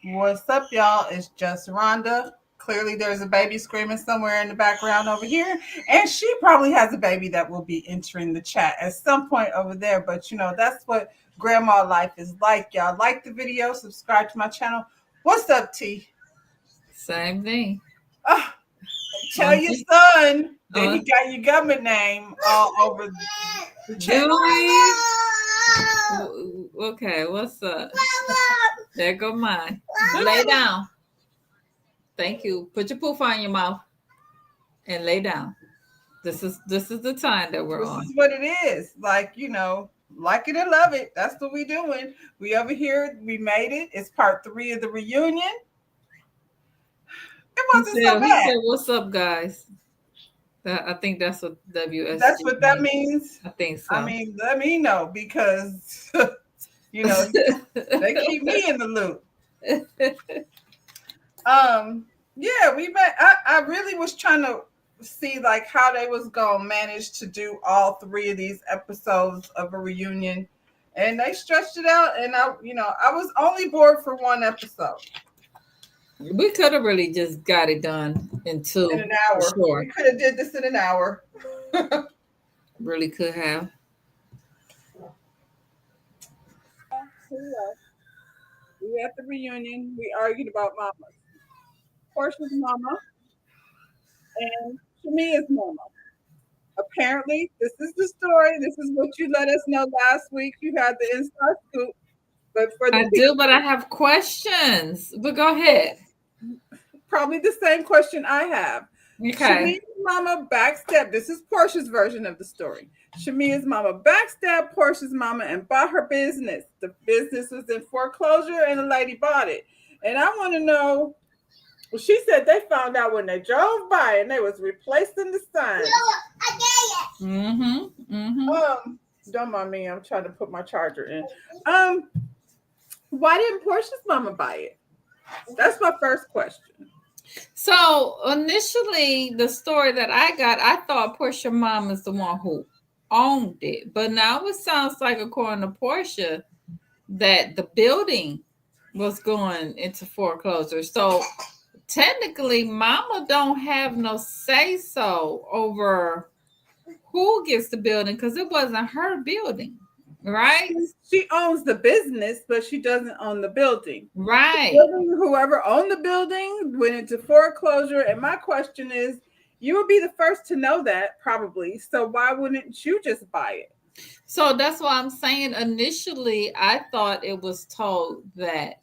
What's up, y'all? It's just Rhonda. Clearly, there's a baby screaming somewhere in the background over here, and she probably has a baby that will be entering the chat at some point over there. But that's what grandma life is like, y'all. Like the video, subscribe to my channel. What's up, T? Same thing. Ah, tell your son that he got your government name all over the chat. Okay, what's up? There go mine. Lay down. Thank you. Put your poof on your mouth and lay down. This is the time that we're on. This is what it is. Like it or love it. That's what we doing. We over here. We made it. It's part 3 of the reunion. It wasn't so bad. He said, "What's up, guys?" I think that's what WS. That's what that means. I think so. I mean, let me know because they keep me in the loop. Yeah, we met. I really was trying to see like how they was gonna manage to do all 3 of these episodes of a reunion, and they stretched it out. And I was only bored for 1 episode. We could have really just got it done in an hour. Sure. We could have did this in an hour. Really could have. We at the reunion. We argued about mama. Portia's mama and Shamia's mama. Apparently, this is the story. This is what you let us know last week. You had the inside scoop. But but I have questions. But go ahead. Probably the same question I have. Okay. Shamia's mama backstabbed. This is Portia's version of the story. Shamia's mama backstabbed Portia's mama and bought her business. The business was in foreclosure and the lady bought it. And I want to know, well, she said they found out when they drove by and they was replacing the signs. Don't mind me. I'm trying to put my charger in. Why didn't Portia's mama buy it? That's my first question. So initially, the story that I got, I thought Portia's mom is the one who owned it, but now it sounds like, according to Portia, that the building was going into foreclosure. So technically, mama don't have no say so over who gets the building because it wasn't her building. Right. She owns the business, but she doesn't own the building. Right. Whoever owned the building went into foreclosure. And my question is, you would be the first to know that probably. So why wouldn't you just buy it? So that's why I'm saying initially I thought it was told that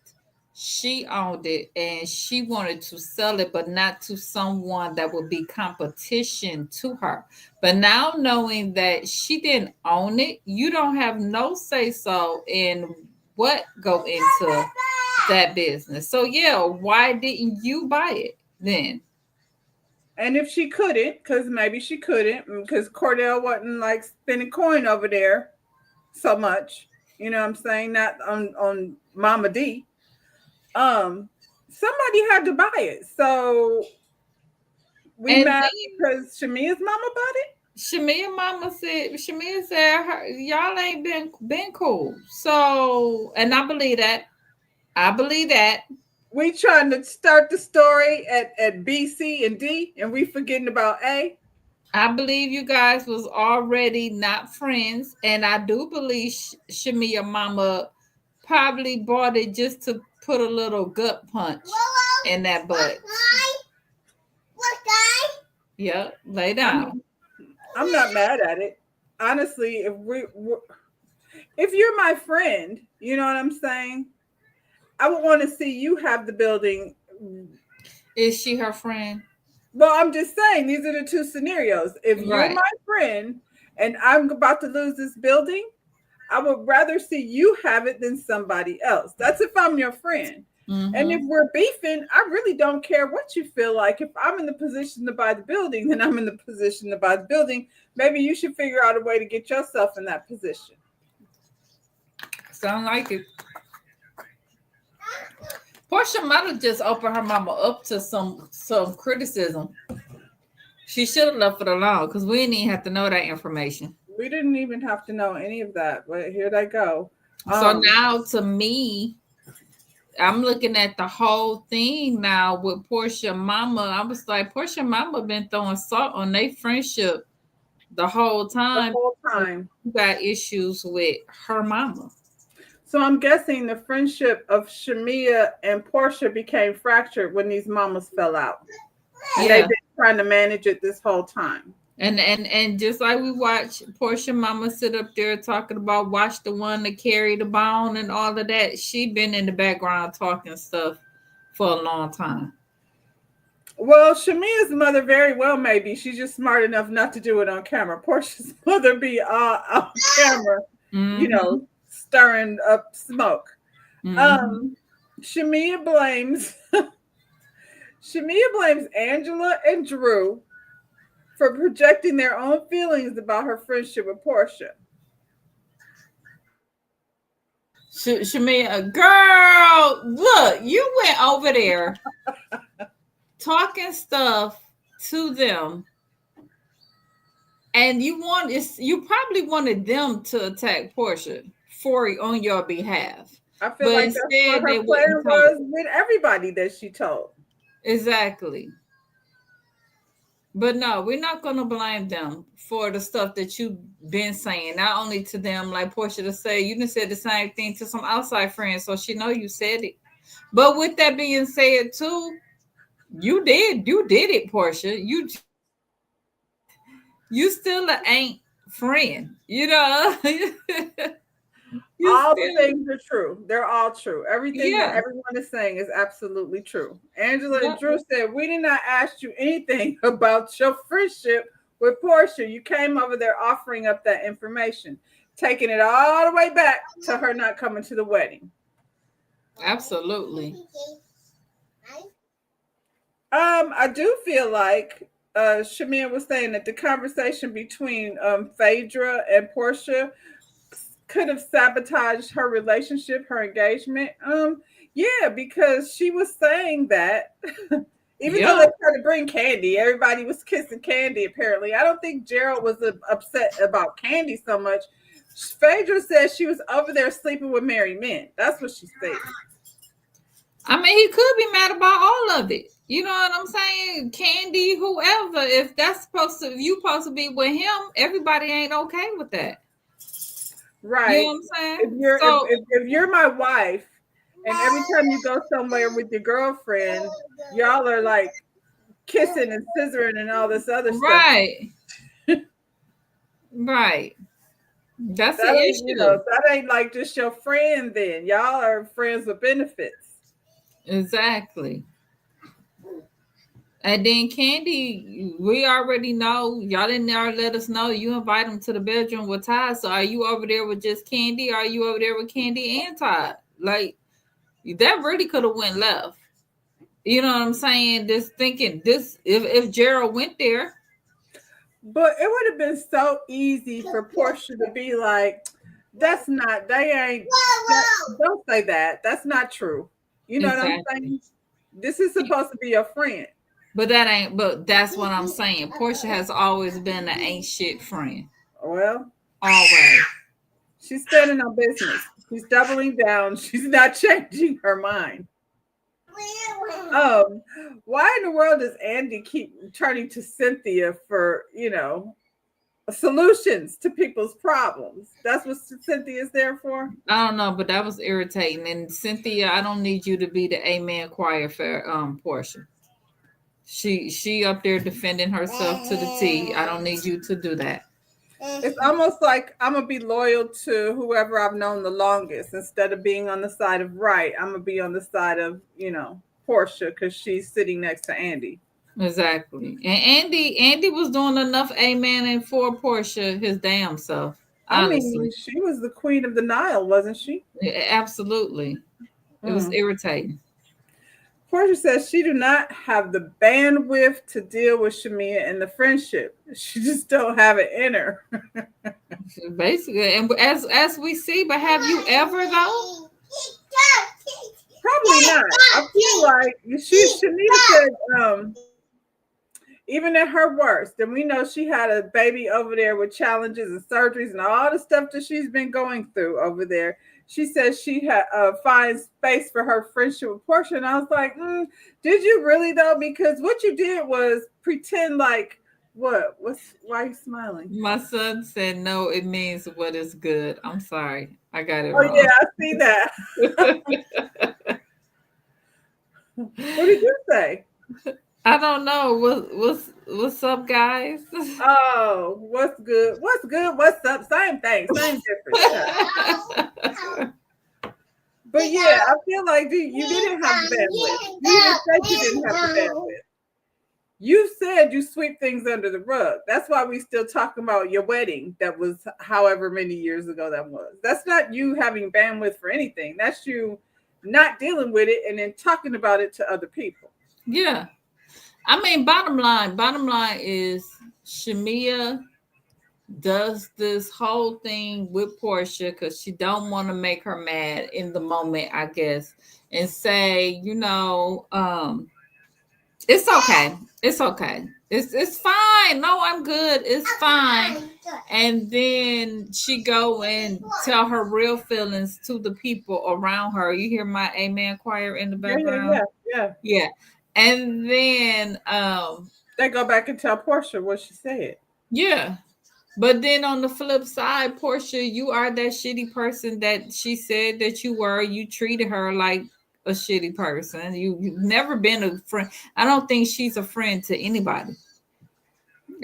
she owned it and she wanted to sell it, but not to someone that would be competition to her. But now knowing that she didn't own it, you don't have no say so in what go into that business. So yeah, why didn't you buy it then? And if she couldn't, because maybe she couldn't, because Cordell wasn't like spending coin over there so much, you know what I'm saying? Not on Mama D. Somebody had to buy it. So we mad because Shamia's mama bought it? Shamia said y'all ain't been cool. So, and I believe that. We trying to start the story at B, C, and D, and we forgetting about A. I believe you guys was already not friends, and I do believe Shamia mama probably bought it just to put a little gut punch in that butt. Yeah, lay down. I'm not mad at it. Honestly, if you're my friend, you know what I'm saying? I would want to see you have the building. Is she her friend? Well, I'm just saying these are the 2 scenarios. If you're my friend and I'm about to lose this building, I would rather see you have it than somebody else. That's if I'm your friend. Mm-hmm. And if we're beefing, I really don't care what you feel like. If I'm in the position to buy the building, then I'm in the position to buy the building. Maybe you should figure out a way to get yourself in that position. Sound like it. Portia might have just opened her mama up to some criticism. She should have left it alone because we didn't even have to know that information. We didn't even have to know any of that, but here they go. So now, to me, I'm looking at the whole thing now with Portia Mama. I was like, Portia Mama been throwing salt on their friendship the whole The time. whole So time. you got issues with her mama. So I'm guessing the friendship of Shamia and Portia became fractured when these mamas fell out. And they've Yeah. been trying to manage it this whole time. And just like we watch Portia Mama sit up there talking about watch the one that carry the bone and all of that, she been in the background talking stuff for a long time. Well, Shamia's mother very well maybe. She's just smart enough not to do it on camera. Portia's mother be on camera, Mm-hmm. stirring up smoke. Mm-hmm. Um, Shamia blames Shamia blames Angela and Drew for projecting their own feelings about her friendship with Portia. Shamia, girl, look, you went over there talking stuff to them, and you probably wanted them to attack Portia for on your behalf, I feel but like that's what instead her they plan wouldn't talk. was with everybody that she told. Exactly. But no, we're not gonna blame them for the stuff that you've been saying. Not only to them, like Portia to say, you done said the same thing to some outside friends, so she know you said it. But with that being said, too, you did it, Portia. You still ain't friend, you All the still, things are true. They're all true. Everything that yeah, everyone is saying is absolutely true. Angela and yep, Drew said, "We did not ask you anything about your friendship with Portia. You came over there offering up that information, taking it all the way back to her not coming to the wedding." absolutely. I do feel like Shamir was saying that the conversation between Phaedra and Portia could have sabotaged her relationship, her engagement. Yeah, because she was saying that even though Yeah, they tried to bring Candy, everybody was kissing Candy. Apparently, I don't think Gerald was upset about Candy so much. Phaedra said she was over there sleeping with married men. That's what she said. I mean, he could be mad about all of it. You know what I'm saying? Candy, whoever. If you supposed to be with him, everybody ain't okay with that. You know Right. what I'm If saying? you're So if you're my wife, and every time you go somewhere with your girlfriend, y'all are like kissing and scissoring and all this other stuff. right, right. That's the That ain't, issue. that ain't like just your friend then. Y'all are friends with benefits. Exactly. And then Candy, we already know y'all didn't already let us know you invite him to the bedroom with Todd. So are you over there with just Candy? Or are you over there with Candy and Todd? Like that really could have went left. You know what I'm saying? Just thinking this if Gerald went there. But it would have been so easy for Portia to be like, that's not, they ain't, that, don't say that. That's not true. You know what I'm Exactly. saying? This is supposed to be your friend. But that's what I'm saying. Portia has always been an ain't shit friend. Well, Always. she's standing on business. She's doubling down. She's not changing her mind. Um, why in the world does Andy keep turning to Cynthia for, solutions to people's problems? That's what Cynthia's there for. I don't know, but that was irritating. And Cynthia, I don't need you to be the amen choir for Portia. She up there defending herself to the T. I don't need you to do that. It's almost like I'm gonna be loyal to whoever I've known the longest instead of being on the side of right. I'm gonna be on the side of Portia because she's sitting next to Andy. Exactly. And Andy was doing enough amen and for Portia his damn self. I mean, Honestly. she was the queen of the Nile, wasn't she? Absolutely. It was Mm. irritating. Portia says she do not have the bandwidth to deal with Shamia and the friendship. She just don't have it in her. Basically, and as we see, but have you ever though? Probably not. I feel like Shanita said, even at her worst, and we know she had a baby over there with challenges and surgeries and all the stuff that she's been going through over there. she said she had finds space for her friendship with Portia, and I was like, did you really though? Because what you did was pretend like what? Why are you smiling? My son said no, it means what is good. I'm sorry. I got it Oh yeah, wrong. I see that. What did you say? I don't know. What's up, guys? Oh, what's good? What's good? What's up? Same thing, same difference. But yeah, I feel like you didn't have the bandwidth. You even said you didn't have the bandwidth. You said you sweep things under the rug. That's why we still talking about your wedding. That was however many years ago that was. That's not you having bandwidth for anything. That's you not dealing with it and then talking about it to other people. Yeah. I mean, bottom line is Shamia does this whole thing with Portia because she don't want to make her mad in the moment, I guess, and say, it's okay. It's okay. It's fine. No, I'm good. It's fine. And then she go and tell her real feelings to the people around her. You hear my amen choir in the background? Yeah. And then they go back and tell Portia what she said. Yeah. But then on the flip side, Portia, you are that shitty person that she said that you were. You treated her like a shitty person. You've never been a friend. I don't think she's a friend to anybody.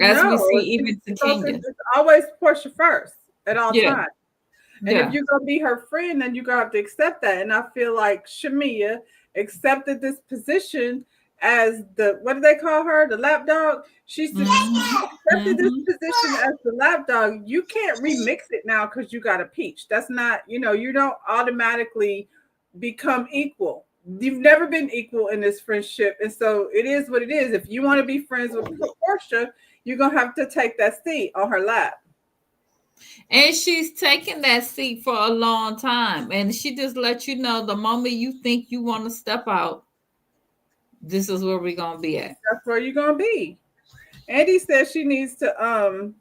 As we see, even to Kenya. It's always Portia first at all Yeah. times. And if you're gonna be her friend, then you're gonna have to accept that. And I feel like Shamia accepted this position as the what do they call her? The lapdog. She's accepted this position as the lapdog. You can't remix it now because you got a peach. That's not, you don't automatically become equal. You've never been equal in this friendship. And so it is what it is. If you want to be friends with Portia, you're gonna have to take that seat on her lap. And she's taken that seat for a long time. And she just let you know the moment you think you want to step out, this is where we're going to be at. That's where you're going to be. Andy says she needs to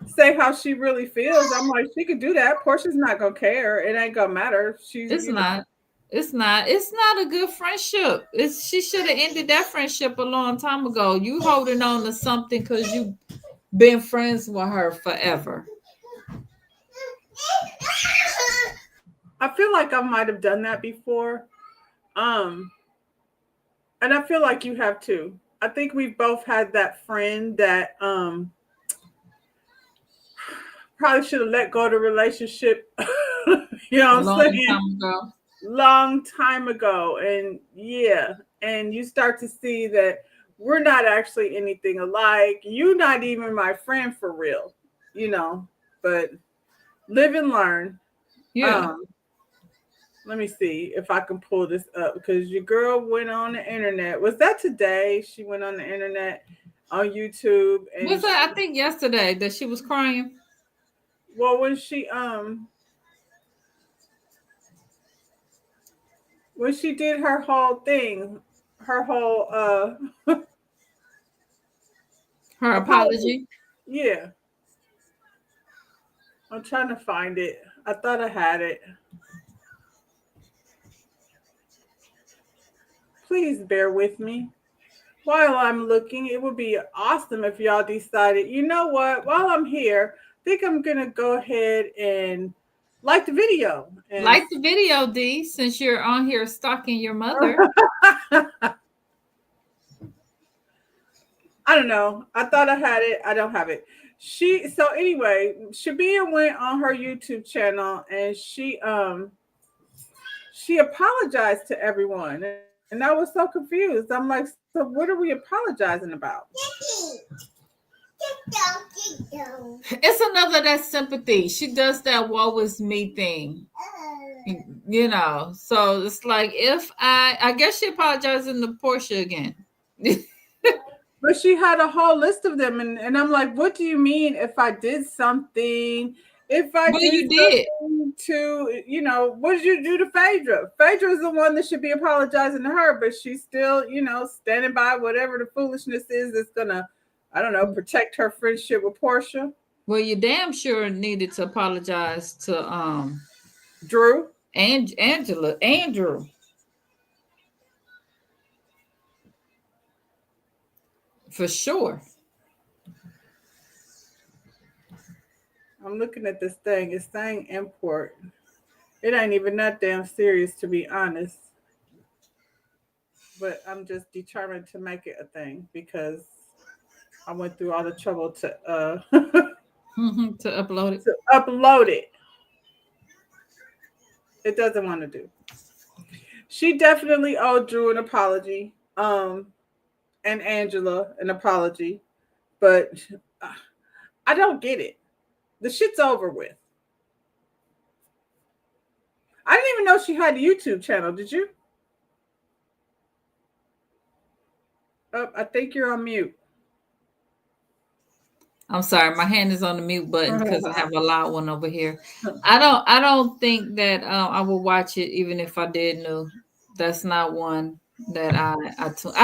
say how she really feels. I'm like, she could do that. Portia's not going to care. It ain't going to matter. It's not. It's not a good friendship. She should have ended that friendship a long time ago. You holding on to something because you've been friends with her forever. I feel like I might have done that before. And I feel like you have too. I think we've both had that friend that probably should have let go of the relationship. You know what I'm saying? Long time ago. And yeah. And you start to see that we're not actually anything alike. You're not even my friend for real, but live and learn. Yeah. Let me see if I can pull this up because your girl went on the internet. Was that today? She went on the internet on YouTube. And was that I think yesterday that she was crying? Well, when she did her whole thing, her whole her apology. Yeah. I'm trying to find it. I thought I had it. Please bear with me. While I'm looking, it would be awesome if y'all decided, you know what, while I'm here, I think I'm going to go ahead and like the video. Like the video, D, since you're on here stalking your mother. I don't know. I thought I had it. I don't have it. So anyway, Shabia went on her YouTube channel and she apologized to everyone. And I was so confused. I'm like, so what are we apologizing about? It's another that sympathy. She does that woe is me thing. So it's like if I guess she apologizing to Portia again. But she had a whole list of them, and I'm like, what do you mean if I did something? If I did something to, what did you do to Phaedra? Phaedra is the one that should be apologizing to her, but she's still, standing by whatever the foolishness is that's gonna, I don't know, protect her friendship with Portia. Well, you damn sure needed to apologize to Drew. And Andrew, for sure. I'm looking at this thing. It's saying import. It ain't even that damn serious, to be honest. But I'm just determined to make it a thing because I went through all the trouble to To upload it. to upload it. It doesn't want to do. She definitely owed Drew an apology. And Angela an apology, but I don't get it. The shit's over with. I didn't even know she had a YouTube channel. Did you? Oh, I think you're on mute. I'm sorry, my hand is on the mute button because I have a loud one over here. I don't think that I would watch it even if I did know. That's not one that I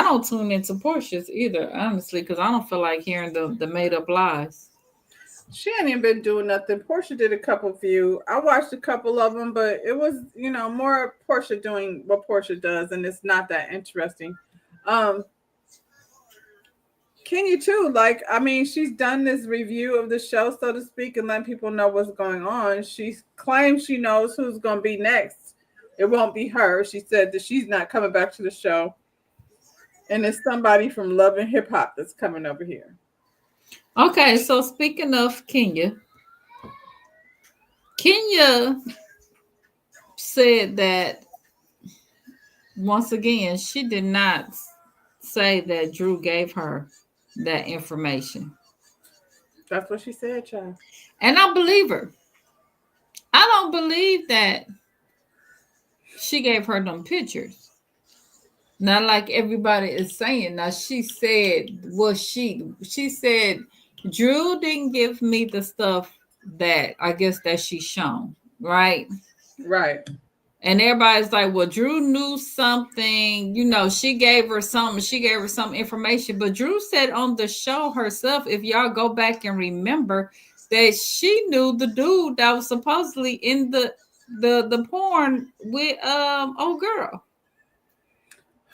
don't tune into Portia's either, honestly, because I don't feel like hearing the made up lies. She ain't even been doing nothing. Portia did a couple few. I watched a couple of them, but it was, more Portia doing what Portia does, and it's not that interesting. Um, Kenya too. Like, I mean, she's done this review of the show, so to speak, and letting people know what's going on. She claims she knows who's going to be next. It won't be her. She said that she's not coming back to the show, and it's somebody from Love and Hip Hop that's coming over here. Okay, so speaking of Kenya said that once again she did not say that Drew gave her that information. That's what she said, child. And I believe her. I don't believe that she gave her them pictures. Not like everybody is saying. Now she said she said Drew didn't give me the stuff that I guess that she shown, right? Right. And everybody's like, well, Drew knew something, she gave her some information. But Drew said on the show herself, if y'all go back and remember, that she knew the dude that was supposedly in the porn with old girl.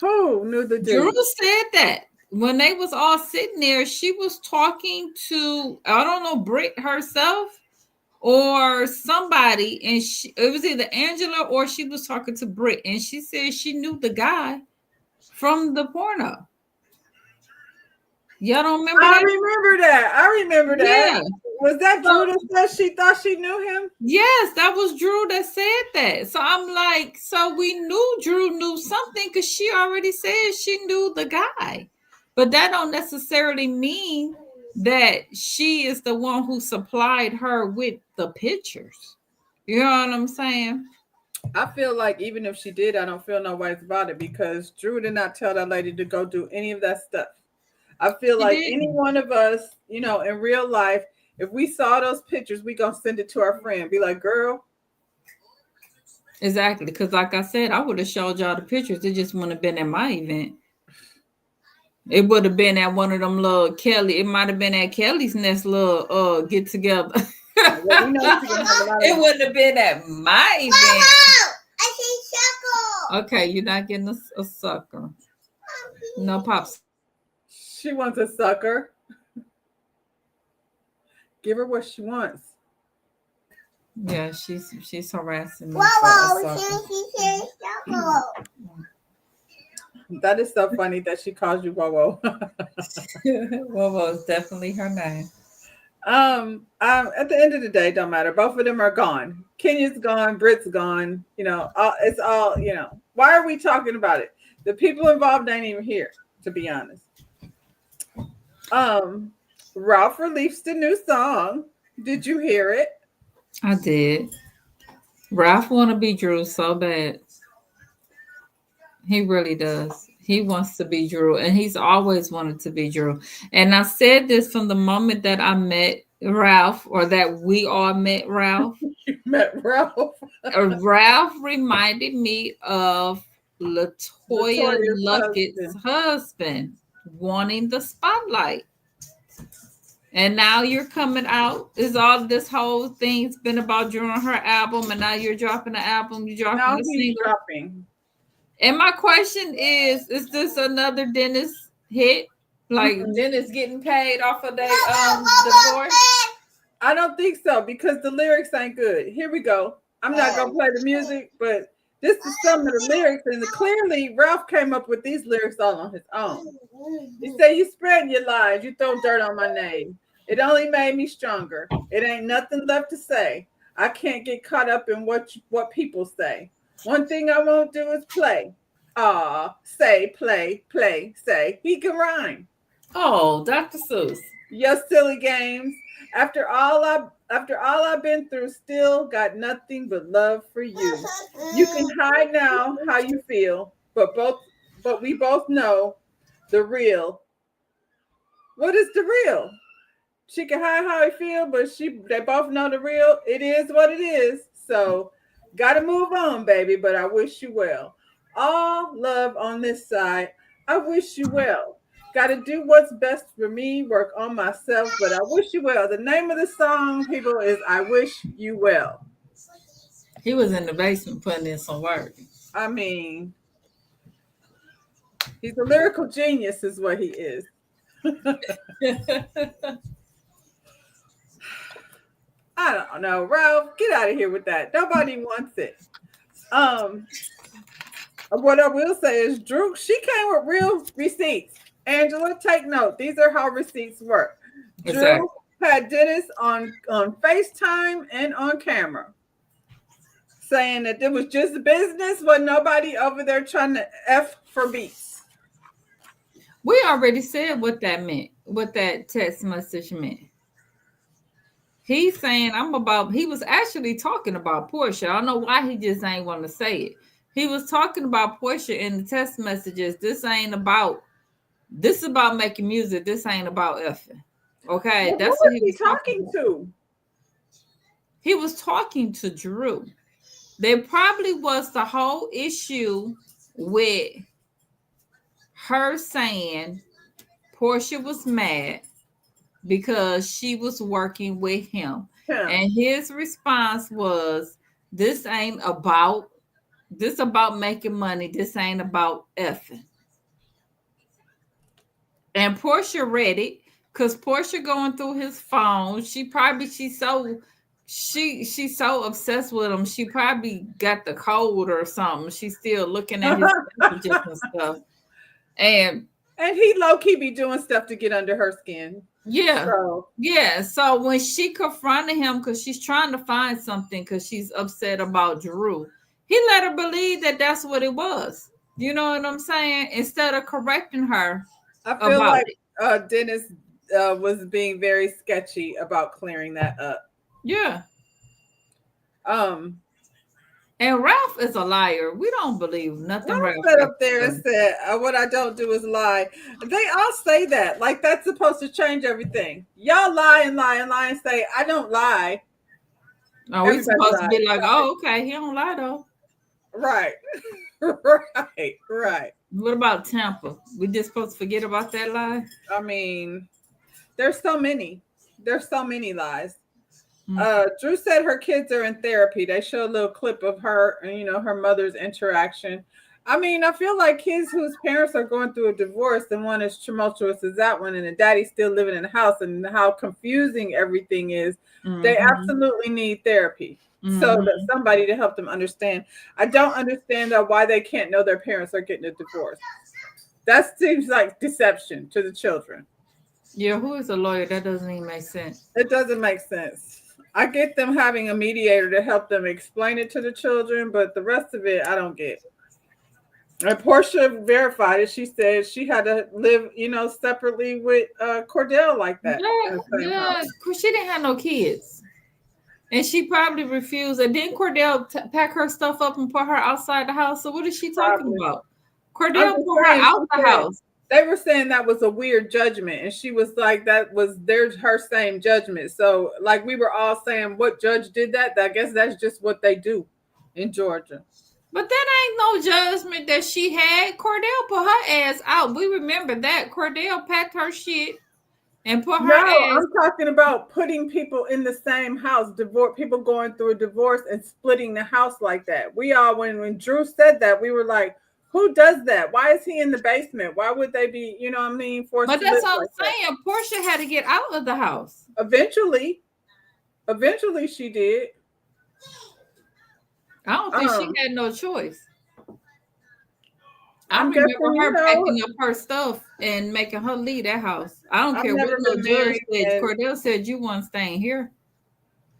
Who knew the dude? Drew said that when they was all sitting there, she was talking to, I don't know, Britt herself or somebody, and it was either Angela or she was talking to Britt, and she said she knew the guy from the porno. Y'all don't remember that? I remember that. Yeah. Was that Drew that said she thought she knew him? Yes, that was Drew that said that. So I'm like, so we knew Drew knew something because she already said she knew the guy. But that don't necessarily mean that she is the one who supplied her with the pictures. You know what I'm saying? I feel like even if she did, I don't feel no ways about it because Drew did not tell that lady to go do any of that stuff. I feel like any one of us, in real life, if we saw those pictures, we gonna send it to our friend. Be like, girl. Exactly. Because like I said, I would have showed y'all the pictures. It just wouldn't have been at my event. It would have been at one of them little Kelly. It might have been at Kelly's next little get together. Well, it wouldn't have been at my event. Mama, I say sucker. Okay, you're not getting a sucker. No pops. She wants a sucker. Give her what she wants. Yeah, she's harassing me. Whoa, that is so funny that she calls you Wowo. Wowo is definitely her name. At the end of the day, don't matter. Both of them are gone. Kenya's gone, Britt's gone. It's all, why are we talking about it? The people involved ain't even here, to be honest. Ralph released a new song. Did you hear it? I did. Ralph want to be Drew so bad. He really does. He wants to be Drew, and he's always wanted to be Drew. And I said this from the moment that I met Ralph, or that we all met Ralph. You met Ralph. Ralph reminded me of Latoya Luckett's husband wanting the spotlight. And now you're coming out. Is all this whole thing's been about during her album, and now you're dropping an album, you're dropping Now a he's single. dropping. And my question is this another Dennis hit? Like Dennis getting paid off of their divorce? I don't think so because the lyrics ain't good. Here we go. I'm not gonna play the music, but this is some of the lyrics, and clearly Ralph came up with these lyrics all on his own. He said, "You spreading your lies, you throw dirt on my name. It only made me stronger. It ain't nothing left to say. I can't get caught up in what people say. One thing I won't do is play. Say, play, say. He can rhyme. Oh, Dr. Seuss. Your silly games. After all I've been through, still got nothing but love for you. You can hide now how you feel, but we both know the real. What is the real? She can hide how I feel, but they both know the real. It is what it is. So gotta move on, baby. But I wish you well. All love on this side. I wish you well. Gotta do what's best for me, work on myself, but I wish you well. The name of the song, people, is I Wish You Well. He was in the basement putting in some work. I mean, he's a lyrical genius, is what he is. I don't know, Ralph. Get out of here with that. Nobody wants it. What I will say is, Drew, she came with real receipts. Angela, take note. These are how receipts work. Exactly. Drew had Dennis on FaceTime and on camera, saying that it was just business, with nobody over there trying to F for beats. We already said what that meant, what that text message meant. He's saying he was actually talking about Portia. I don't know why he just ain't want to say it. He was talking about Portia in the text messages. This is about making music. This ain't about effing. Okay. Well, That's who what was he he was talking to? He was talking to Drew. There probably was the whole issue with her saying Portia was mad because she was working with him. Yeah. And his response was, this about making money. This ain't about effing. And Portia read it because Portia going through his phone. She's so obsessed with him. She probably got the code or something. She's still looking at his messages and stuff. And he low-key be doing stuff to get under her skin. Yeah. So when she confronted him because she's trying to find something because she's upset about Drew, he let her believe that that's what it was. You know what I'm saying? Instead of correcting her. I feel like Dennis was being very sketchy about clearing that up. Yeah. And Ralph is a liar. We don't believe nothing. Ralph sat up there and said, "What I don't do is lie." They all say that, like that's supposed to change everything. Y'all lie and lie and lie and say, "I don't lie." Oh, we supposed to be like, "Oh, okay, he don't lie though." Right, right. What about Tampa? We just supposed to forget about that lie? I mean, there's so many lies. Drew said her kids are in therapy. They show a little clip of her and her mother's interaction. I mean, I feel like kids whose parents are going through a divorce and one as tumultuous as that one, and the daddy's still living in the house, and how confusing everything is. They absolutely need therapy. So that somebody to help them understand. I don't understand why they can't know their parents are getting a divorce. That seems like deception to the children. Yeah, who is a lawyer? That doesn't even make sense. It doesn't make sense. I get them having a mediator to help them explain it to the children, but the rest of it, I don't get. And Portia verified it. She said she had to live, separately with Cordell like that. Yeah, because she didn't have no kids. And she probably refused. And didn't Cordell pack her stuff up and put her outside the house? So what is she talking about? Cordell put her out the house. They were saying that was a weird judgment, and she was like, that was her same judgment. So like we were all saying, what judge did that? I guess that's just what they do in Georgia. But that ain't no judgment that she had. Cordell put her ass out. We remember that. Cordell packed her shit and put her No, ass. I'm talking about putting people in the same house, divorce people going through a divorce and splitting the house like that. We all when Drew said that, we were like, who does that? Why is he in the basement? Why would they be, you know what I mean, forced But to that's live what like I'm that? saying. Portia had to get out of the house. Eventually, eventually she did. I don't think she Um, had no choice. I I'm remember guessing, her packing up her stuff and making her leave that house. I don't I've care what never no been judge married said. and Cordell said you weren't staying here.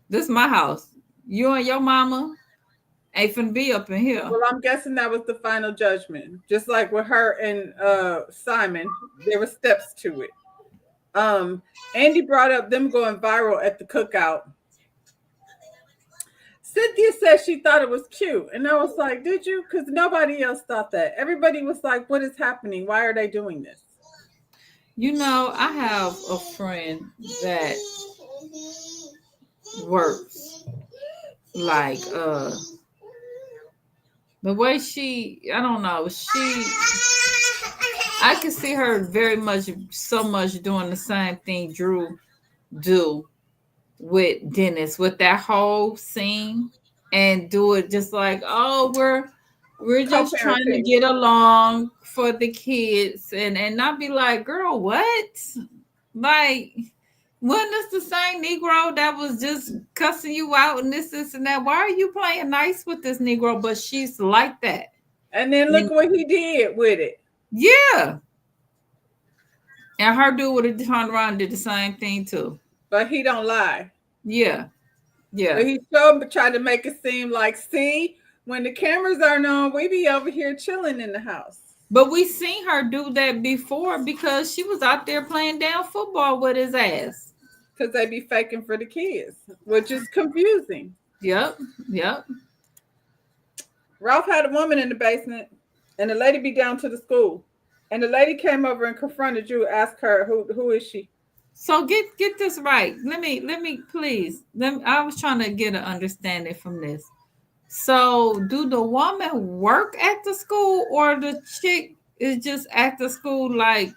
This is my house. You and your mama ain't finna be up in here. well, I'm guessing that was the final judgment. Just like with her and Simon, there were steps to it. Um, Andy brought up them going viral at the cookout. Cynthia said she thought it was cute. And I was like, did you? Because nobody else thought that. Everybody was like, what is happening? Why are they doing this? You know, I have a friend that works like the way I don't know, I can see her very much so much doing the same thing Drew do with Dennis with that whole scene and do it just like, oh, we're just trying to Co-parenting. get along for the kids and not be like, girl, what? Like, wasn't this the same Negro that was just cussing you out and this and that? Why are you playing nice with this Negro? But she's like that. And then look And what he did with it. yeah. And her dude would have turned around and did the same thing too. But he don't lie. Yeah. But Yeah. he showed tried to make it seem like, see, when the cameras aren't on, we be over here chilling in the house. But we seen her do that before because she was out there playing down football with his ass. Because they be faking for the kids, which is confusing. Yep. Yep. Ralph had a woman in the basement, and the lady be down to the school. And the lady came over and confronted you, asked her, who is she? So get this right. Let me please. I was trying to get an understanding from this. So do the woman work at the school or the chick is just at the school like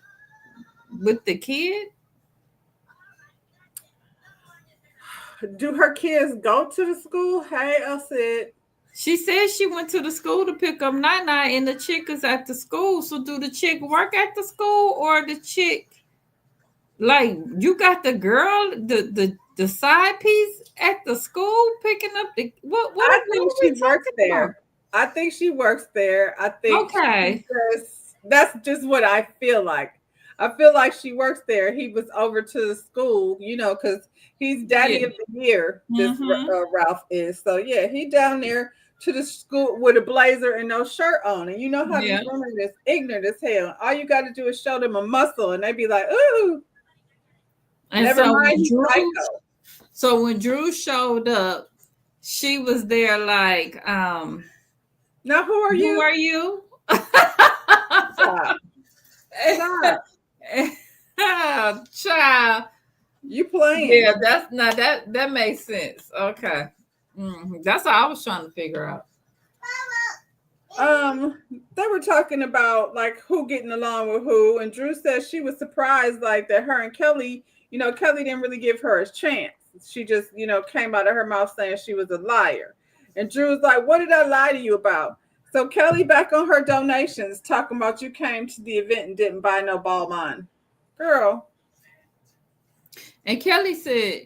with the kid? Do her kids go to the school? Hey, I said, She said she went to the school to pick up Nana and the chick is at the school. So do the chick work at the school or the chick like you got the girl, the side piece at the school picking up the I what think are we she works talking about? there. I think she works there. I think Okay. that's just what I feel like. I feel like she works there. He was over to the school, because he's Yeah. daddy of the year. This Mm-hmm. Ralph is. So yeah, he down there to the school with a blazer and no shirt on. And you know how these Yeah. women is ignorant as hell. All you got to do is show them a muscle, and they be like, "Ooh, And never so mind, when he's Drew psycho." showed up, she was there like, Now who are who you? are you? Stop, stop. Child. You playing? Yeah, that's not that makes sense. Okay. That's what I was trying to figure out. They were talking about like who getting along with who, and Drew said she was surprised like that her and Kelly, Kelly didn't really give her a chance. She just, came out of her mouth saying she was a liar. And Drew was like, what did I lie to you about? So Kelly back on her donations, talking about you came to the event and didn't buy no ball mine. Girl. And Kelly said,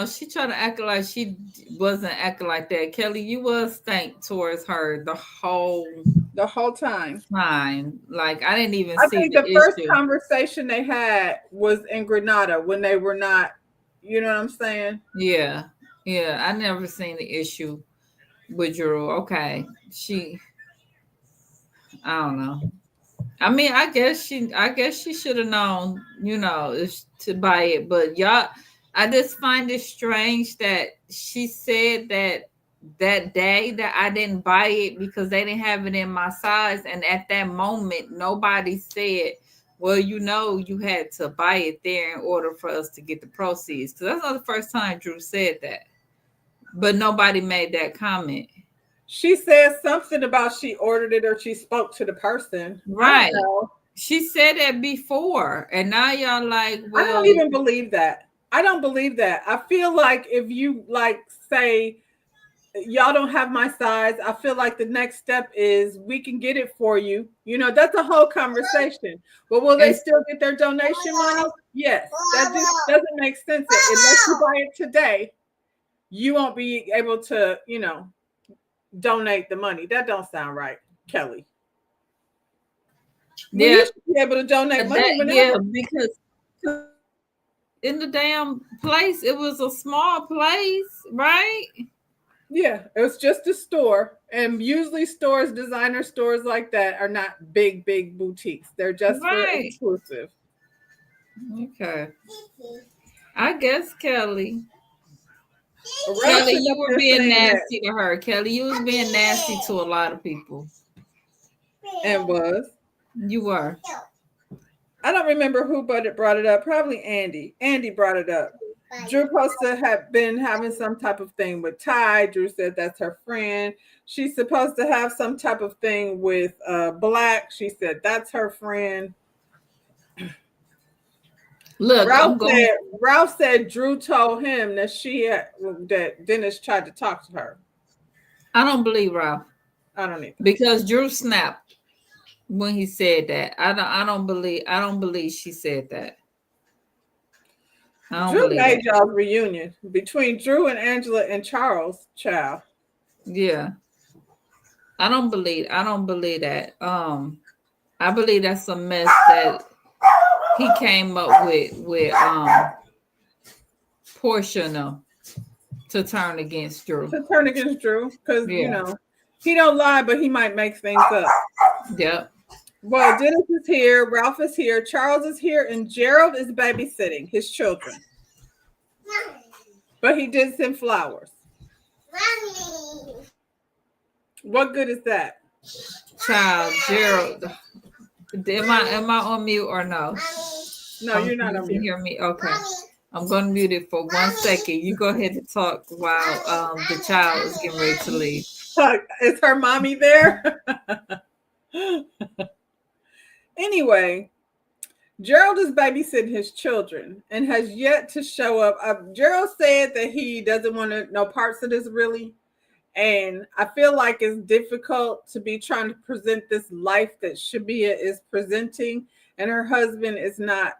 she tried to act like she wasn't acting like that. Kelly, you was stank towards her The whole time. time. Like I didn't even I see think the the first issue. conversation they had was in Grenada when they were not, you know what I'm saying? Yeah. Yeah. I never seen the issue with Drew. Okay. I don't know. I mean, I guess she should have known, to buy it. But y'all, I just find it strange that she said that day that I didn't buy it because they didn't have it in my size. And at that moment, nobody said, well, you had to buy it there in order for us to get the proceeds. Because that's not the first time Drew said that. But nobody made that comment. She said something about she ordered it or she spoke to the person. I don't Right. know. She said that before, and now y'all like, I don't well, even believe that. I don't believe that. I feel like if you like say y'all don't have my size, I feel like the next step is we can get it for you. You know, that's a whole conversation. But will they it's still get their donation money? Yes. That just doesn't make sense. Unless you buy it today, you won't be able to, donate the money. That don't sound right, Kelly. Well, you yeah, should be able to donate money yeah, whenever. because in the damn place, it was a small place, right? Yeah, it was just a store. And usually stores, designer stores like that are not big, big boutiques. They're just for Right. exclusive. Okay. I guess Kelly. Ralph Kelly, sitting you up were there being saying that nasty to her. Kelly, you was being nasty to a lot of people. and was. You were. I don't remember who but it brought it up. Probably Andy. Andy brought it up. Drew supposed to have been having some type of thing with Ty. Drew said that's her friend. She's supposed to have some type of thing with Black. She said that's her friend. Look, I'm going. Ralph said Drew told him that that Dennis tried to talk to her. I don't believe Ralph I don't either. because Drew snapped when he said that. I don't believe she said that. I don't Drew believe that. made y'all's reunion between Drew and Angela and Charles. Child. Yeah. I don't believe that. I believe that's a mess that he came up with Portia no, to turn against Drew. To turn against Drew. Because, Yeah. he don't lie, but he might make things up. Yep. Well, Dennis is here, Ralph is here, Charles is here, and Gerald is babysitting his children. But he did send flowers. What good is that? Child, Gerald. Am I on mute or no? No, you're not on You mute. hear me? Okay. I'm gonna mute it for 1 second. You go ahead and talk while the child is getting ready to leave. Is her mommy there? Anyway, Gerald is babysitting his children and has yet to show up. Gerald said that he doesn't want to know parts of this really. And I feel like it's difficult to be trying to present this life that Shabia is presenting, and her husband is not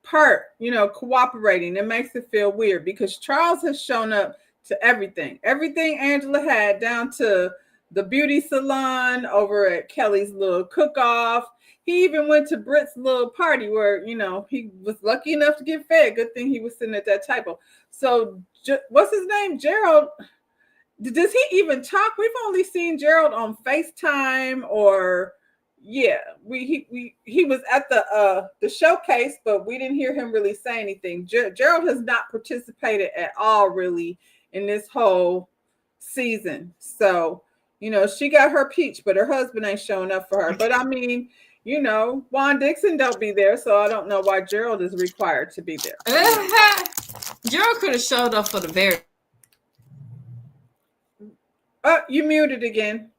cooperating. It makes it feel weird because Charles has shown up to everything Angela had, down to the beauty salon, over at Kelly's little cook-off. He even went to Britt's little party where, he was lucky enough to get fed. Good thing he was sitting at that table. So what's his name? Gerald. Does he even talk? We've only seen Gerald on FaceTime or he was at the showcase, but we didn't hear him really say anything. Gerald has not participated at all really in this whole season. So, she got her peach, but her husband ain't showing up for her. But I mean, Juan Dixon don't be there, so I don't know why Gerald is required to be there. Gerald could have showed up for the very. You muted again.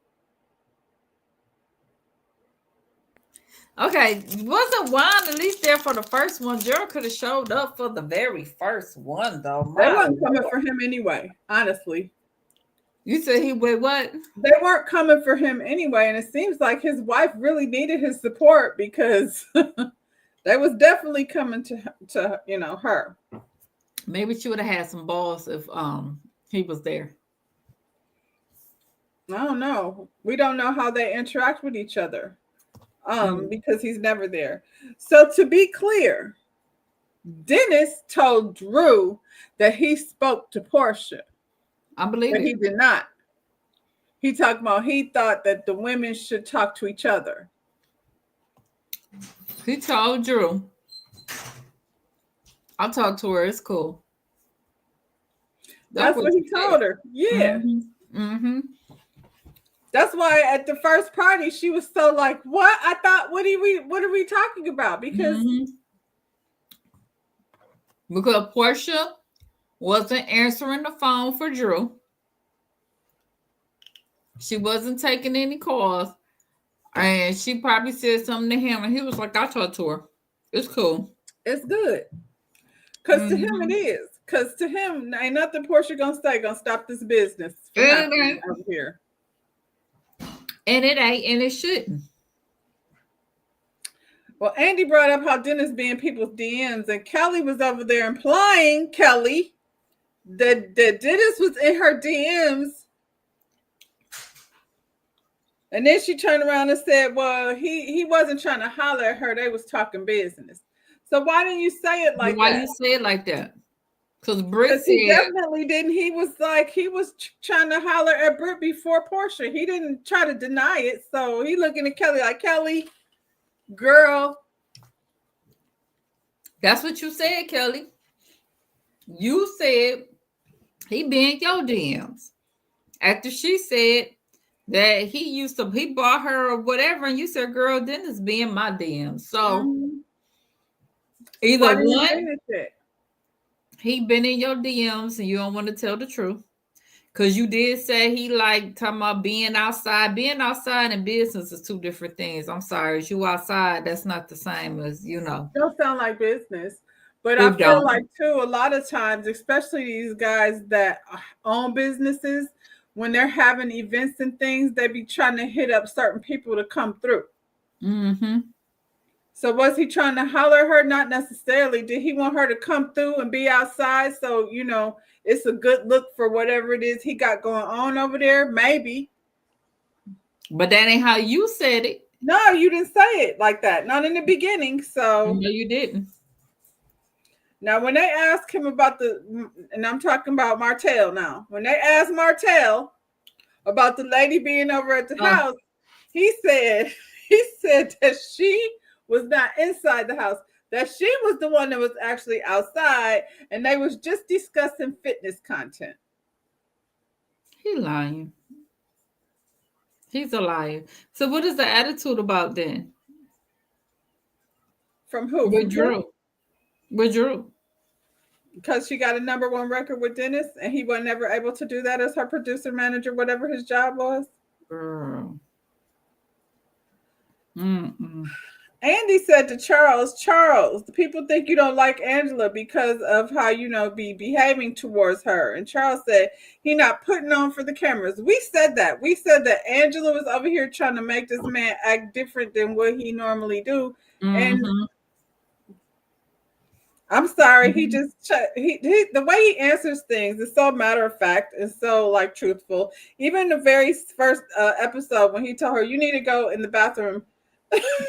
Okay, wasn't Juan at least there for the first one? Gerald could have showed up for the very first one, though. They wasn't coming for him anyway, honestly. You said he wait what? They weren't coming for him anyway, and it seems like his wife really needed his support because they was definitely coming to her. Maybe she would have had some balls if he was there. I don't know. We don't know how they interact with each other. Because he's never there. So to be clear, Dennis told Drew that he spoke to Portia. I believe but it. He did not. He thought that the women should talk to each other. He told Drew, I'll talk to her. It's cool. That's what he told her. Yeah. Mm-hmm. That's why at the first party she was so like, "What?" I thought, "What are we talking about?" Because Portia wasn't answering the phone for Drew. She wasn't taking any calls. And she probably said something to him, and he was like, "I talked to her. It's cool." It's good. Because to him it is. Because to him, ain't nothing Portia gonna stop this business from It happening ain't, over here. and it ain't, and it shouldn't. Well, Andy brought up how Dennis be in people's DMs, and Kelly was over there implying, Kelly, that Dennis was in her DMs. And then she turned around and said, well, he wasn't trying to holler at her. They was talking business. So why didn't you say it like why that? you say it like that? Because Britt said, he definitely didn't. He was trying to holler at Britt before Portia. He didn't try to deny it. So he looking at Kelly like, Kelly, girl. That's what you said, Kelly. You said he been in your DMs. After she said that he bought her or whatever, and you said, girl, Dennis be in my DMs. So either one, he been in your DMs and you don't want to tell the truth. Because you did say he like talking about being outside. Being outside and business is two different things. I'm sorry. As you outside, that's not the same as, Don't sound like business. But I feel like, too, a lot of times, especially these guys that own businesses, when they're having events and things, they be trying to hit up certain people to come through. Mm-hmm. So was he trying to holler at her? Not necessarily. Did he want her to come through and be outside? So, it's a good look for whatever it is he got going on over there. Maybe. But that ain't how you said it. No, you didn't say it like that. Not in the beginning. So no, you didn't. Now, when they asked him about and I'm talking about Martell now, when they asked Martell about the lady being over at the house, he said that she was not inside the house, that she was the one that was actually outside, and they was just discussing fitness content. He lying. He's a liar. So what is the attitude about then? From who? With Drew. With Drew. Because she got a #1 record with Dennis, and he was never able to do that as her producer, manager, whatever his job was. Girl. Andy said to Charles, the people think you don't like Angela because of how be behaving towards her. And Charles said he not putting on for the cameras. We said that. We said that Angela was over here trying to make this man act different than what he normally do. And I'm sorry, he just the way he answers things is so matter of fact and so truthful. Even the very first episode when he told her, you need to go in the bathroom,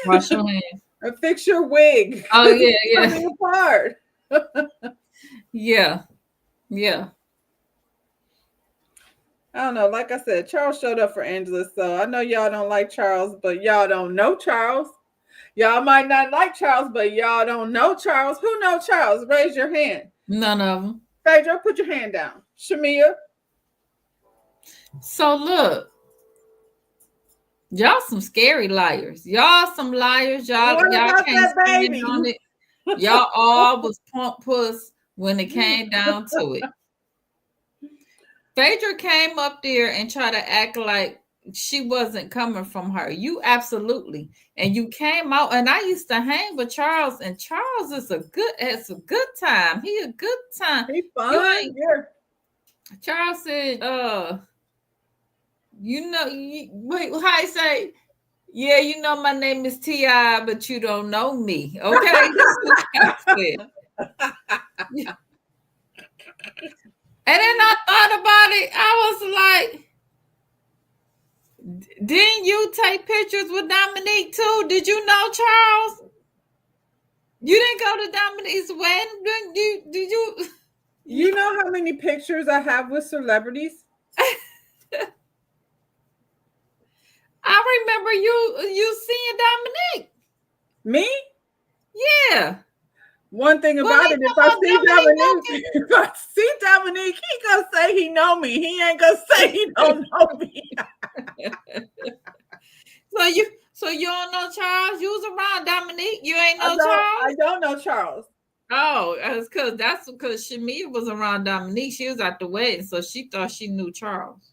wash your hands, and fix your wig. Oh yeah, coming apart. yeah. I don't know. Like I said, Charles showed up for Angela, so I know y'all don't like Charles, but y'all don't know Charles. Y'all might not like Charles, but y'all don't know Charles. Who know Charles? Raise your hand. None of them. Pedro, put your hand down. Shamia. So look, y'all some scary liars. Y'all some liars. Y'all can't stand on it. Y'all all was pump puss when it came down to it. Phaedra came up there and tried to act like she wasn't coming from her. You absolutely. And you came out, and I used to hang with Charles, and Charles is a good time. He a good time. He's fun. Charles said, wait, how I say, yeah, my name is T.I., but you don't know me. Okay. And then I thought about it. I was like, didn't you take pictures with Dominique too? Did you know Charles? You didn't go to Dominique's wedding? Did you? You know how many pictures I have with celebrities? I remember you seeing Dominique. Me? Yeah. One thing about it, if I see Dominique, he gonna say he know me. He ain't gonna say he don't know me. So you don't know Charles? You was around Dominique. You ain't know Charles? I don't know Charles. Oh, that's because Shamia was around Dominique. She was at the wedding, so she thought she knew Charles.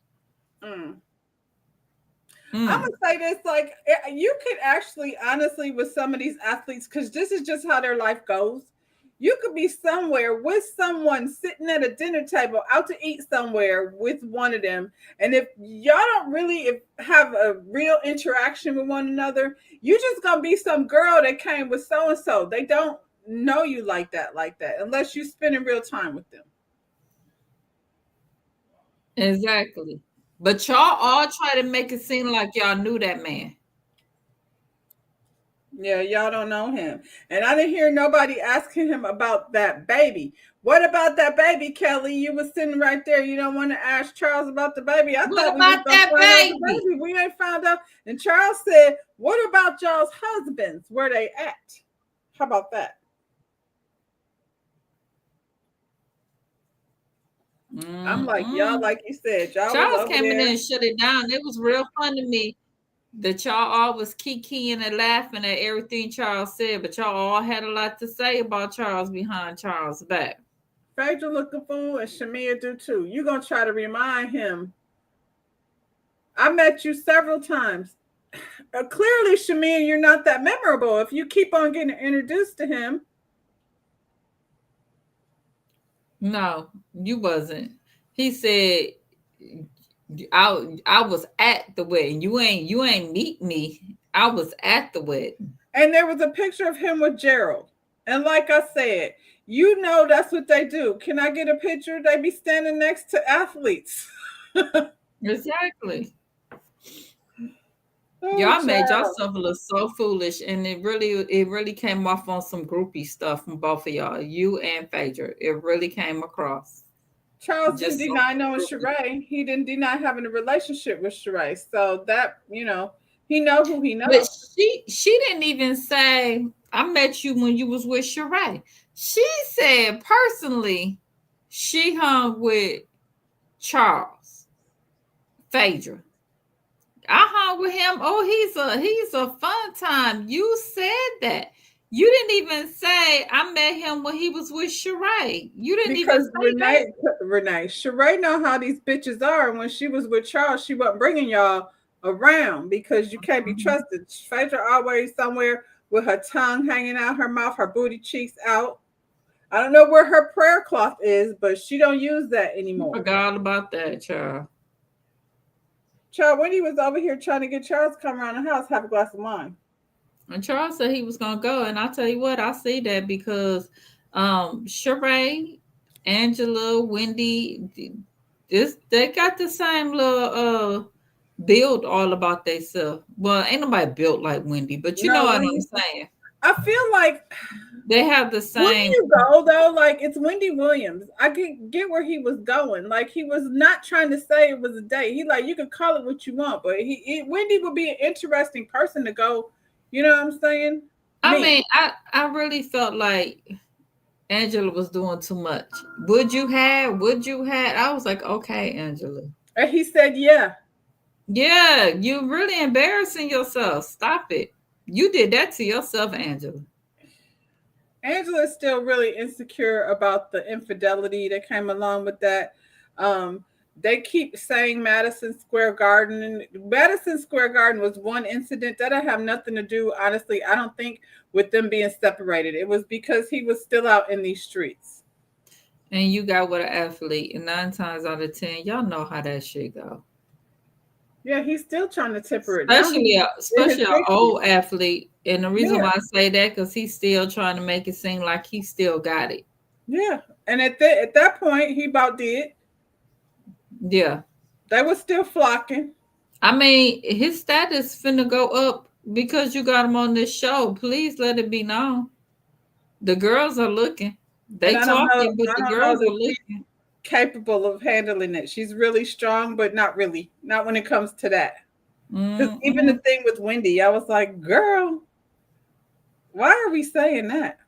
I'm Mm. gonna say this, like you could actually, honestly, with some of these athletes, because this is just how their life goes. You could be somewhere with someone sitting at a dinner table, out to eat somewhere with one of them, and if y'all don't really have a real interaction with one another, you just gonna be some girl that came with so and so. They don't know you like that, unless you spending real time with them. Exactly. But y'all all try to make it seem like y'all knew that man. Yeah, y'all don't know him. And I didn't hear nobody asking him about that baby. What about that baby, Kelly? You was sitting right there. You don't want to ask Charles about the baby. I What thought we was about gonna that find out the baby? baby. We ain't found out. And Charles said, "What about y'all's husbands? Where they at? How about that?" I'm like, y'all, Mm-mm. like you said, y'all was Charles over came in there there. and shut it down. It was real fun to me that y'all all was kikiing and laughing at everything Charles said, but y'all all had a lot to say about Charles behind Charles' back. Phaedra look a fool, and Shamia do too. You gonna try to remind him? I met you several times. Clearly, Shamir, you're not that memorable. If you keep on getting introduced to him, No, you wasn't. He said I was at the wedding. You ain't meet me. I was at the wedding. and there was a picture of him with Gerald. And like I said, you know that's what they do. Can I get a picture? They be standing next to athletes. Exactly. Oh, Y'all made child. yourself look so foolish, and it really came off on some groupie stuff from both of y'all, you and Phaedra. It really came across Charles didn't just so deny knowing groupie. Sheree. He didn't deny having a relationship with Sheree. So that, he know who he But knows. she didn't even say I met you when you was with Sheree. She said personally she hung with Charles Phaedra. I hung with him. Oh, he's a fun time. You said that. You didn't even say I met him when he was with Sheree. You didn't even Because say that. Sheree know how these bitches are. And when she was with Charles, she wasn't bringing y'all around because you can't be Mhm. trusted. Phaedra always somewhere with her tongue hanging out her mouth, her booty cheeks out. I don't know where her prayer cloth is, but she don't use that anymore. Forgot all about that, child. Charles, when he was over here trying to get Charles to come around the house, have a glass of wine. And Charles said he was gonna go, and I'll tell you what, I see that because Sheree, Angela, Wendy, this they got the same little build all about themselves. Well, ain't nobody built like Wendy, but you know No, what when I'm you, saying. I feel like They have the where same. you go though, like it's Wendy Williams. I could get where he was going. Like he was not trying to say it was a date. He like you could call it what you want, but Wendy would be an interesting person to go. You know what I'm saying? I Me. mean, I really felt like Angela was doing too much. Would you have? Would you have? I was like, okay, Angela. And he said, yeah. Yeah, you really embarrassing yourself. Stop it. You did that to yourself, Angela. Angela is still really insecure about the infidelity that came along with that. Um, they keep saying Madison Square Garden. And Madison Square Garden was one incident that I have nothing to do, honestly, I don't think, with them being separated. It was because he was still out in these streets. And you got with an athlete, and 9 times out of 10, y'all know how that shit go. Yeah, he's still trying to temper it. Now Especially he's a, in his especially an 60s. old athlete. And the reason Yeah, why I say that because he's still trying to make it seem like he still got it. yeah. And at that point, he about did. Yeah. They were still flocking. I mean, his status finna go up because you got him on this show. Please let it be known. The girls are looking. And They talking, but I the don't know girls are that she's looking. capable of handling it. She's really strong, but not really. Not when it comes to that. Because even the Mm-mm. thing with Wendy, I was like, girl, why are we saying that?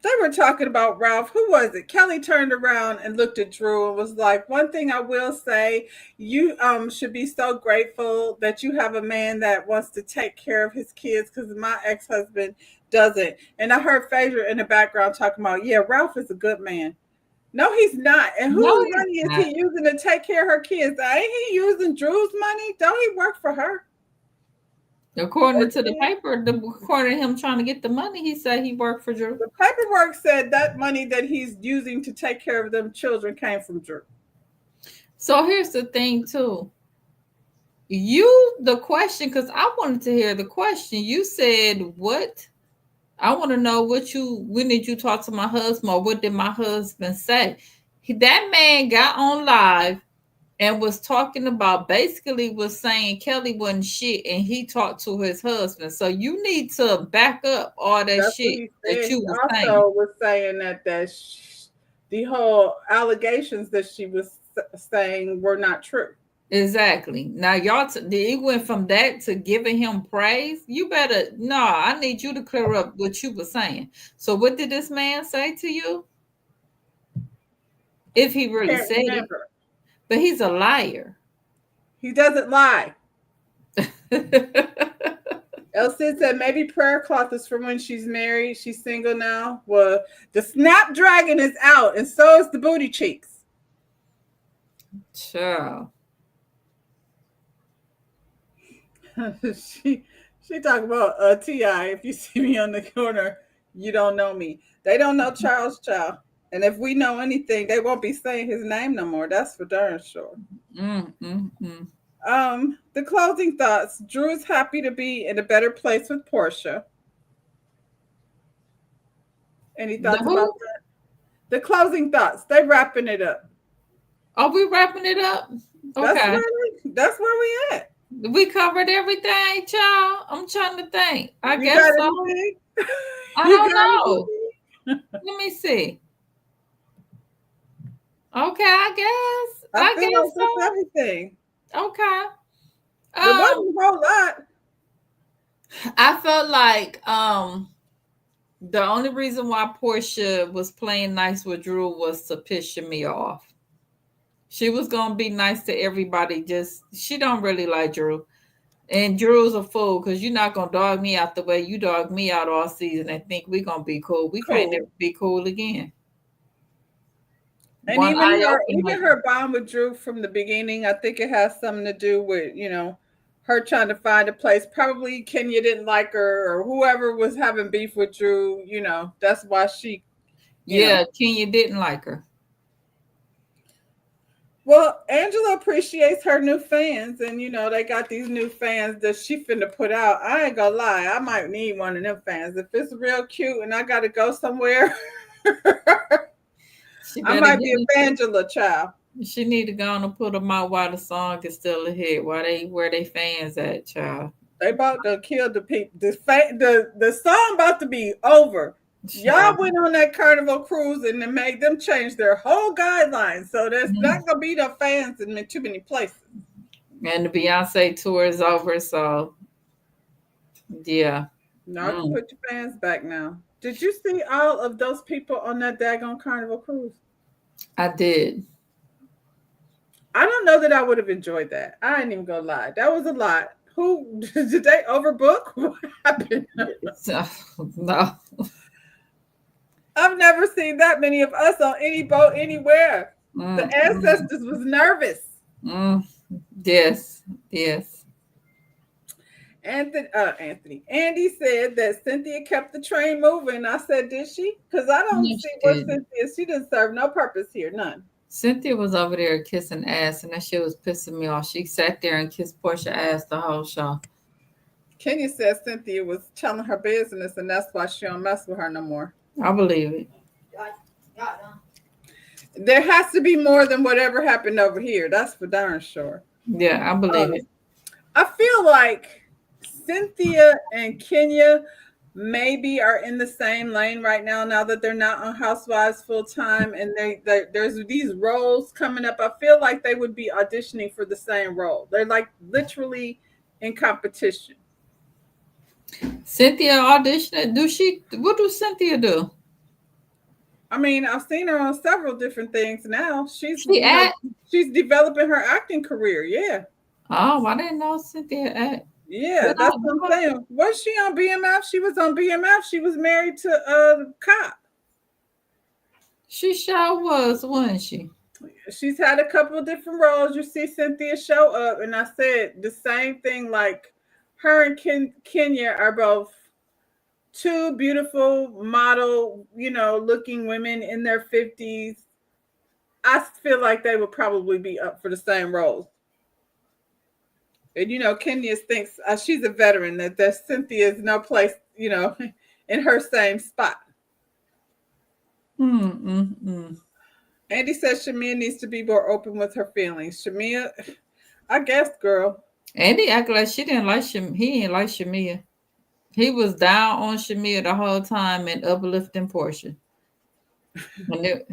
They were talking about Ralph. Who was it? Kelly turned around and looked at Drew and was like, "One thing I will say, you should be so grateful that you have a man that wants to take care of his kids because my ex-husband doesn't." And I heard Phaedra in the background talking about, "Yeah, Ralph is a good man." No, he's not. And No, whose he's money is not. he using to take care of her kids? Ain't he using Drew's money? Don't he work for her? Or According to the did? paper, according to him trying to get the money, he said he worked for Drew. The paperwork said that money that he's using to take care of them children came from Drew. So here's the thing, too. The question, because I wanted to hear the question. You said, what? I want to know when did you talk to my husband, or what did my husband say? That man got on live and was talking about, basically was saying Kelly wasn't shit, and he talked to his husband. So you need to back up all that That's what shit he that said. you He was saying. also was saying that the whole allegations that she was saying were not true. Exactly. Now y'all, it went from that to giving him praise. You better no. I need you to clear up what you were saying. So what did this man say to you? If he really Can't said it, remember. but he's a liar. He doesn't lie. Elsie said maybe prayer cloth is for when she's married. She's single now. Well, the snapdragon is out, and so is the booty cheeks. Sure. she talk about Ti. If you see me on the corner, you don't know me. They don't know Charles Chow, and if we know anything, they won't be saying his name no more. That's for darn sure. The closing thoughts. Drew is happy to be in a better place with Portia. Any The thoughts about who? that? The closing thoughts. They wrapping it up. Are we wrapping it up? Okay. That's where we at. We covered everything, child. I'm trying to think. I You guess got so. anything? I You don't got know. anything? Let me see. Okay, I guess. I I feel guess like that's so. everything. Okay. There wasn't a whole lot. I felt like the only reason why Portia was playing nice with Drew was to piss me off. She was gonna be nice to everybody, just she don't really like Drew. And Drew's a fool because you're not gonna dog me out the way you dog me out all season and think we're gonna be cool. We can't never Cool. be cool again. And One eye open even like her bond with Drew from the beginning, I think it has something to do with, her trying to find a place. Probably Kenya didn't like her, or whoever was having beef with Drew, that's why she, yeah, Kenya didn't like her. Well, Angela appreciates her new fans, and they got these new fans that she finna put out. I ain't gonna lie, I might need one of them fans. If it's real cute and I gotta go somewhere, I might be a Angela child. She need to go on and put them out while the song is still ahead. Where they fans at, child? They about to kill the people. The song about to be over. Y'all went on that Carnival cruise and it made them change their whole guidelines. So there's not gonna be no fans in too many places. And the Beyonce tour is over, so yeah. Now I can put your fans back now. Did you see all of those people on that daggone Carnival cruise? I did. I don't know that I would have enjoyed that. I ain't even gonna lie. That was a lot. Who did they overbook? What happened? No. I've never seen that many of us on any boat anywhere. The ancestors was nervous. Yes, yes. Andy said that Cynthia kept the train moving. I said, did she? Because I don't see what Cynthia. She didn't serve no purpose here, none. Cynthia was over there kissing ass, and that shit was pissing me off. She sat there and kissed Portia ass the whole show. Kenya said Cynthia was telling her business, and that's why she don't mess with her no more. I believe it. There has to be more than whatever happened over here. That's for darn sure. Yeah, I believe it. I feel like Cynthia and Kenya maybe are in the same lane right now that they're not on Housewives full time, and there's these roles coming up. I feel like they would be auditioning for the same role. They're like literally in competition. Cynthia auditioned. What does Cynthia do? I mean, I've seen her on several different things now. She's developing her acting career. Yeah. Oh, I didn't know Cynthia act. Yeah, that's what I'm saying. Was she on BMF? She was on BMF. She was married to the cop. She sure was, wasn't she? She's had a couple of different roles. You see Cynthia show up, and I said the same thing. Like her and Kenya are both two beautiful model, looking women in their 50s. I feel like they would probably be up for the same roles. And Kenya thinks she's a veteran, that Cynthia is no place, in her same spot. Andy says Shamia needs to be more open with her feelings. Shamia, I guess, girl. Andy acted like she didn't like Shamia. He didn't like Shamia. He was down on Shamia the whole time and uplifting Portia. And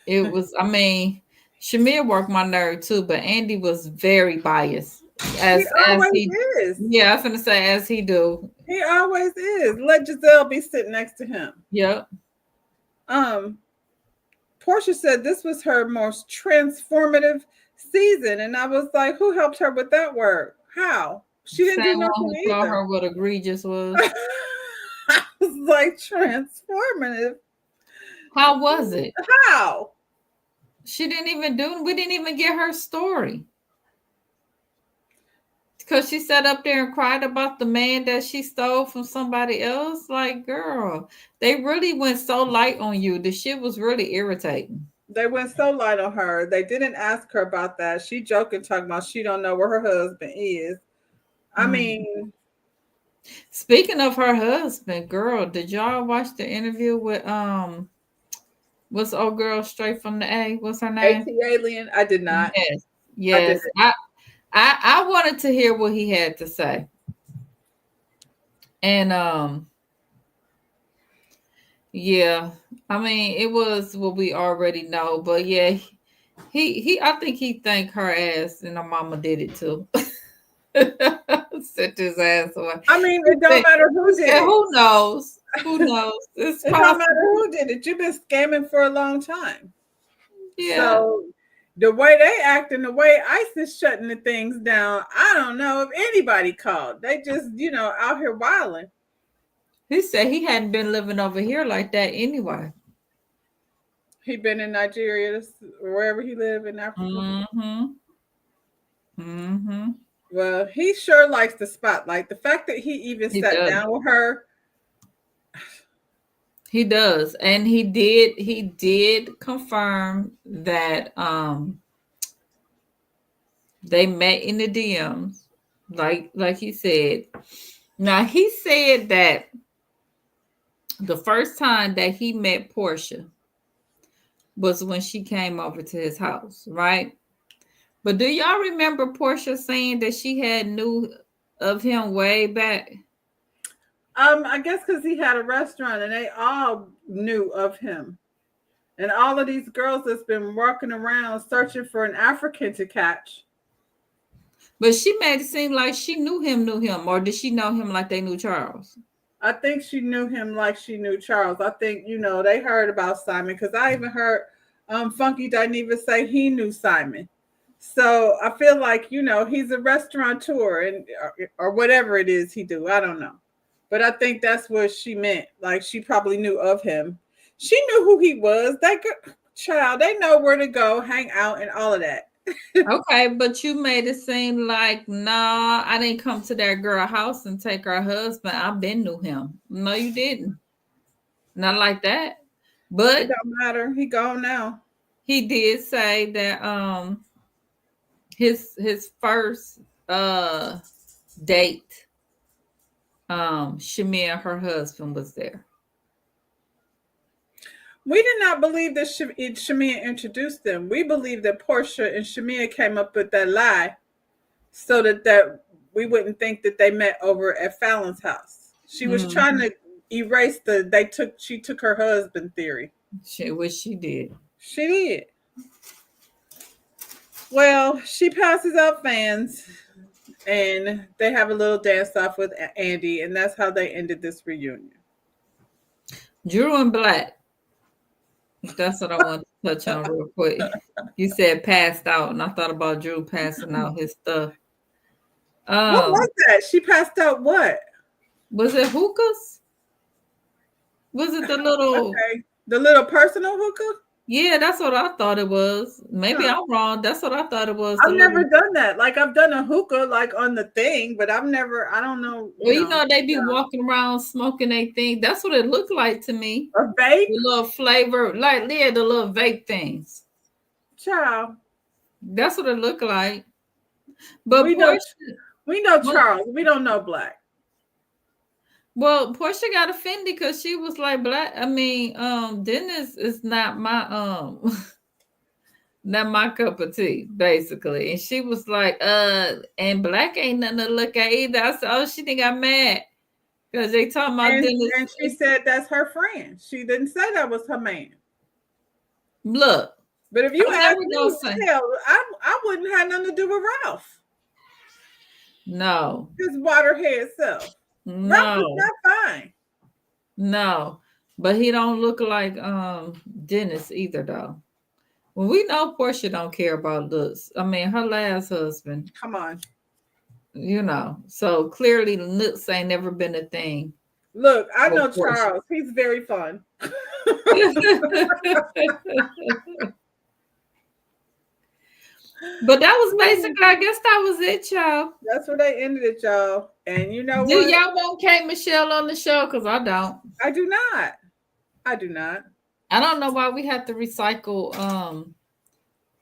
it was, I mean, Shamia worked my nerve too, but Andy was very biased. He always is. Yeah, I was gonna say as he do. He always is. Let Giselle be sitting next to him. Yep. Portia said this was her most transformative season, and I was like, who helped her with that word? How? She didn't do nothing either. Told her what egregious was. I was like, transformative. How was it? How? We didn't even get her story. Because she sat up there and cried about the man that she stole from somebody else. Like, girl, they really went so light on you. The shit was really irritating. They went so light on her. They didn't ask her about that. She joking, talking about she don't know where her husband is. I mean, speaking of her husband, girl, did y'all watch the interview with what's old girl straight from the A? What's her name? AT Alien. I did not. Yes. I wanted to hear what he had to say. And yeah, I mean it was what we already know, but yeah, he I think he thanked her ass and her mama did it too. Set his ass away. I mean, it don't matter who did it. Who knows? Who knows? It don't matter who did it. You've been scamming for a long time. Yeah. So the way they act and the way ICE is shutting the things down, I don't know if anybody called. They just, out here wilding. He said he hadn't been living over here like that anyway. He'd been in Nigeria or wherever he lived in Africa. Well, he sure likes the spotlight. The fact that he even sat down with her. He does. And he did confirm that they met in the DMs, like he said. Now he said that the first time that he met Portia was when she came over to his house, right? But do y'all remember Portia saying that she had knew of him way back? I guess because he had a restaurant and they all knew of him. And all of these girls that's been walking around searching for an African to catch. But she made it seem like she knew him, or did she know him like they knew Charles? I think she knew him like she knew Charles. I think, they heard about Simon because I even heard Funky Dineva say he knew Simon. So I feel like, he's a restaurateur and or whatever it is he do. I don't know. But I think that's what she meant. Like she probably knew of him. She knew who he was. That child, they know where to go, hang out and all of that. Okay, but you made it seem like, nah, I didn't come to that girl house and take her husband. I been knew him. No, you didn't. Not like that. But it don't matter. He gone now. He did say that his first date, Shamia and her husband was there. We did not believe that Shamia introduced them. We believe that Portia and Shamia came up with that lie so that we wouldn't think that they met over at Fallon's house. She was trying to erase she took her husband theory. She did. She did. Well, she passes out fans and they have a little dance off with Andy, and that's how they ended this reunion. Drew and Black. That's what I want to touch on real quick. You said passed out, and I thought about Drew passing out his stuff. What was that? She passed out what? Was it hookahs? Was it the little... Okay. The little personal hookah? Yeah, that's what I thought it was. Maybe Huh. I'm wrong. That's what I thought it was. The I've never little, done that. Like I've done a hookah like on the thing, but I've never. I don't know. well, they be walking around smoking a thing. That's what it looked like to me. A vape, The little flavor, like yeah, the little vape things. child. That's what it looked like. But We know. Portia, We know well, Charles. We don't know Black. Portia got offended because she was like Black. I mean, Dennis is not my not my cup of tea, basically. And she was like, and Black ain't nothing to look at either. I said, oh, she think I'm mad because they talking about Dennis. And she said that's her friend. She didn't say that was her man. Look, But if you I'm ask never gonna me, say hell, I wouldn't have nothing to do with Ralph. no, His waterhead self. Ralph is no, not fine. no. But he don't look like Dennis either, though. Well, we know Portia don't care about looks. I mean, her last husband, Come on. So clearly looks ain't never been a thing Look, I for know Portia. Charles. He's very fun. But that was basically, I guess that was it, y'all. That's where they ended it, y'all. And you know Do what? y'all want Kate Michelle on the show? Because I don't. I do not. I do not. I don't know why we have to recycle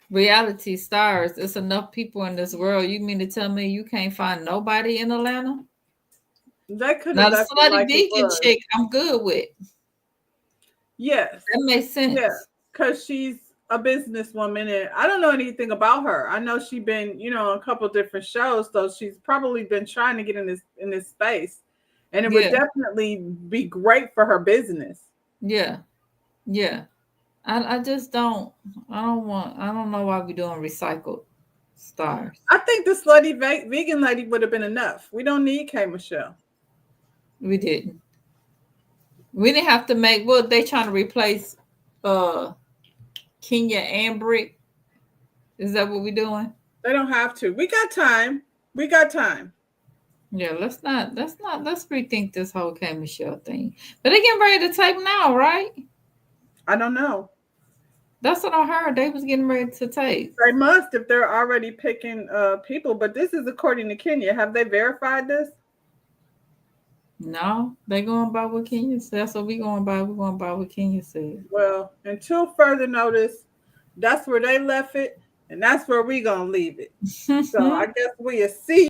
reality stars. It's enough people in this world. You mean to tell me you can't find nobody in Atlanta? They could have Now the left it slutty like it vegan was. chick, I'm good with. Yes. That makes sense. Yeah. Because she's a businesswoman and I don't know anything about her. I know she's been, on a couple different shows, so she's probably been trying to get in this space. And it would Yeah, definitely be great for her business. yeah, yeah. I just don't. I don't know why we doing recycled stars. I think the slutty vegan lady would have been enough. We don't need K Michelle. We didn't. We didn't have to make. What they trying to replace? Kenya and Brick. Is that what we doing? They don't have to. We got time. We got time. Yeah, let's not. Let's rethink this whole K Michelle thing. But they getting ready to tape now, right? I don't know. That's what I heard. They was getting ready to tape. They must if they're already picking people. But this is according to Kenya. Have they verified this? No, they going by what Kenya said. That's what we going by. We going by what Kenya said. Well, until further notice, that's where they left it, and that's where we gonna leave it. So I guess we'll see